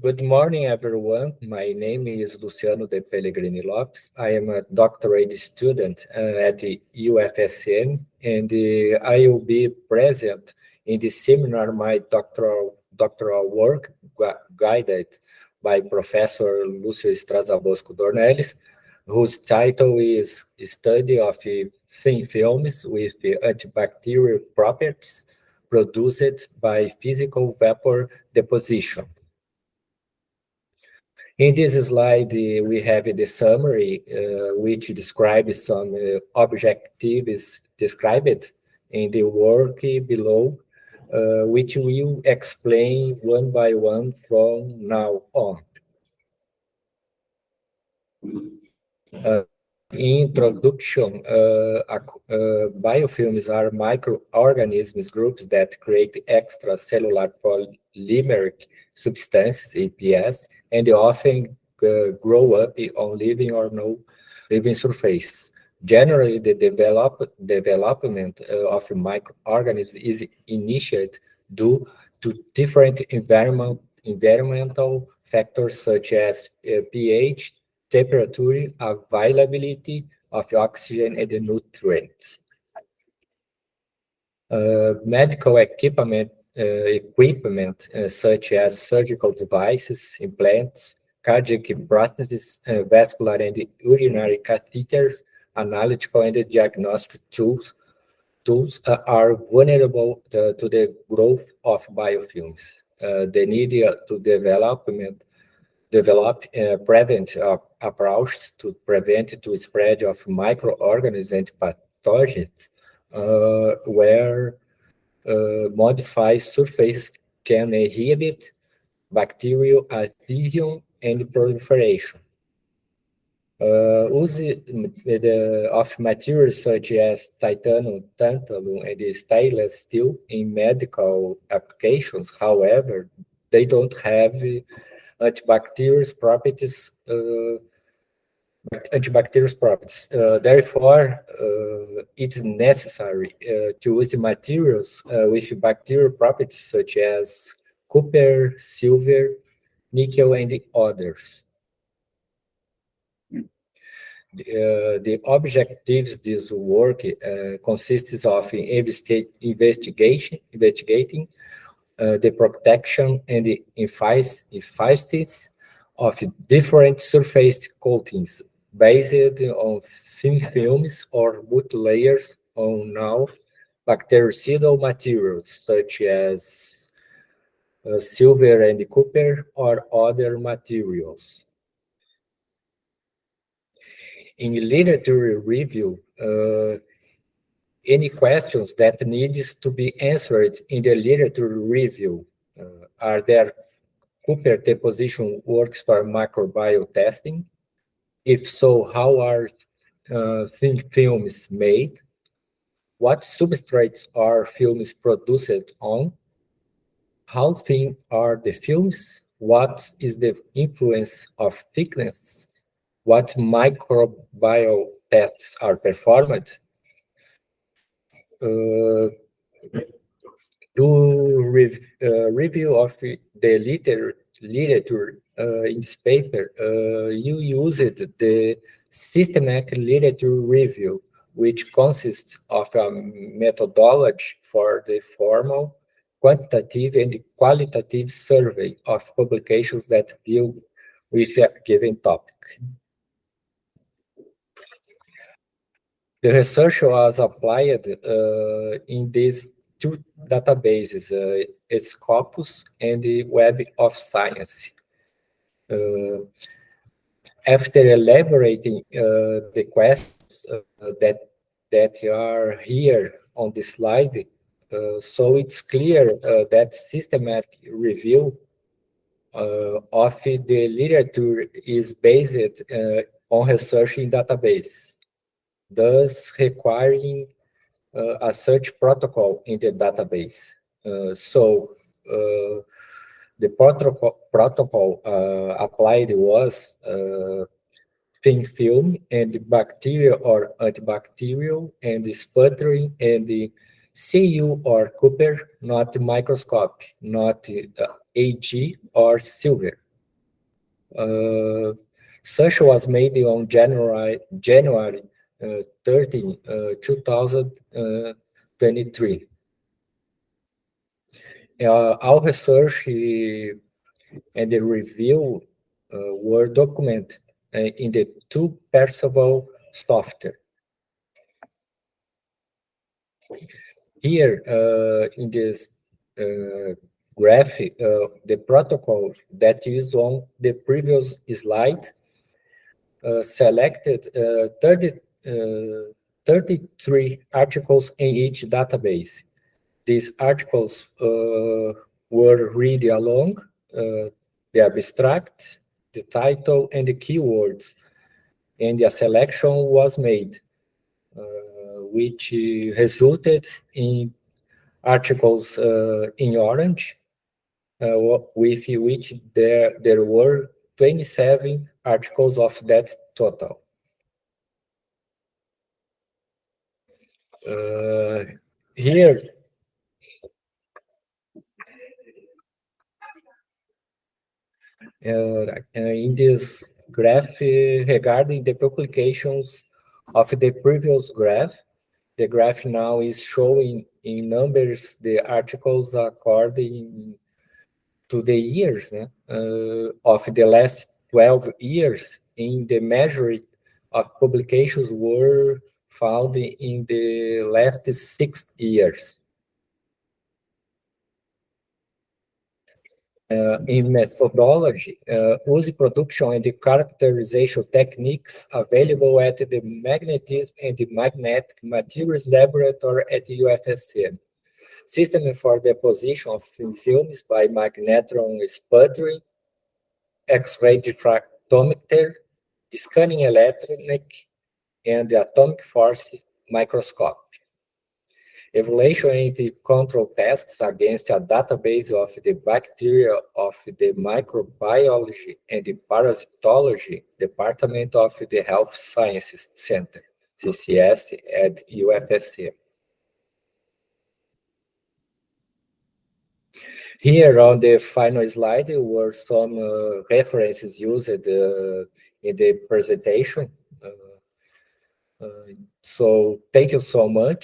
Good morning, everyone. My name is Luciano de Pellegrini Lopes. I am a doctorate student at the UFSM, and I will be present in the seminar, my doctoral work, guided by Professor Lúcio Estraza Bosco Dornelles, whose title is Study of Thin Films with Antibacterial Properties Produced by Physical Vapor Deposition. In this slide, we have the summary, which describes some objectives described in the work below, which we'll explain one by one from now on. Introduction, biofilms are microorganisms groups that create extracellular polymeric substances, APS, and they often grow up on living or no living surface. Generally, the development of microorganisms is initiated due to different environmental factors such as pH, temperature, availability of oxygen and nutrients. Medical equipment such as surgical devices, implants, cardiac prostheses, vascular and urinary catheters, analytical and diagnostic tools are vulnerable to the growth of biofilms. The need to develop prevent approaches to prevent the spread of microorganisms and pathogens, where modified surfaces can inhibit bacterial adhesion and proliferation. Use of materials such as titanium, tantalum, and stainless steel in medical applications, however, they don't have antibacterial properties. Therefore, it's necessary to use materials with bacterial properties such as copper, silver, nickel, and others. The objectives of this work consists of investigating the protection and the efficacy of different surface coatings based on thin films or multi-layers on now bactericidal materials such as silver and copper or other materials. In literature review, any questions that needs to be answered in the literature review? Are there Cooper deposition works for microbial testing? If so, how are thin films made? What substrates are films produced on? How thin are the films? What is the influence of thickness? What microbial tests are performed? Review of the literature in this paper, you used the systematic literature review, which consists of a methodology for the formal, quantitative, and qualitative survey of publications that deal with a given topic. The research was applied in these two databases, Scopus and the Web of Science. After elaborating the questions that are here on the slide, so it's clear that systematic review of the literature is based on research in database, thus requiring a search protocol in the database. The protocol applied was thin film and bacterial or antibacterial and sputtering and the Cu or copper, not microscopic, not Ag or silver. Such was made on January 13, 2023. Our research and the review were documented in the two Percival software. Here in this graphic, the protocol that is on the previous slide selected 33 articles in each database. These articles were read along the abstract, the title, and the keywords, and a selection was made, which resulted in articles in orange, with which there were 27 articles of that total. Here, in this graph regarding the publications of the previous graph, the graph now is showing in numbers the articles according to the years of the last 12 years. In the majority of publications were found in the last 6 years. In methodology, use production and the characterization techniques available at the Magnetism and the Magnetic Materials Laboratory at UFSM. System for deposition of films by magnetron sputtering, X-ray diffractometer, scanning electronic, and the atomic force microscope. Evaluation and the control tests against a database of the bacteria of the microbiology and the parasitology department of the Health Sciences Center, CCS, at UFSM. Here on the final slide were some references used in the presentation. So thank you so much.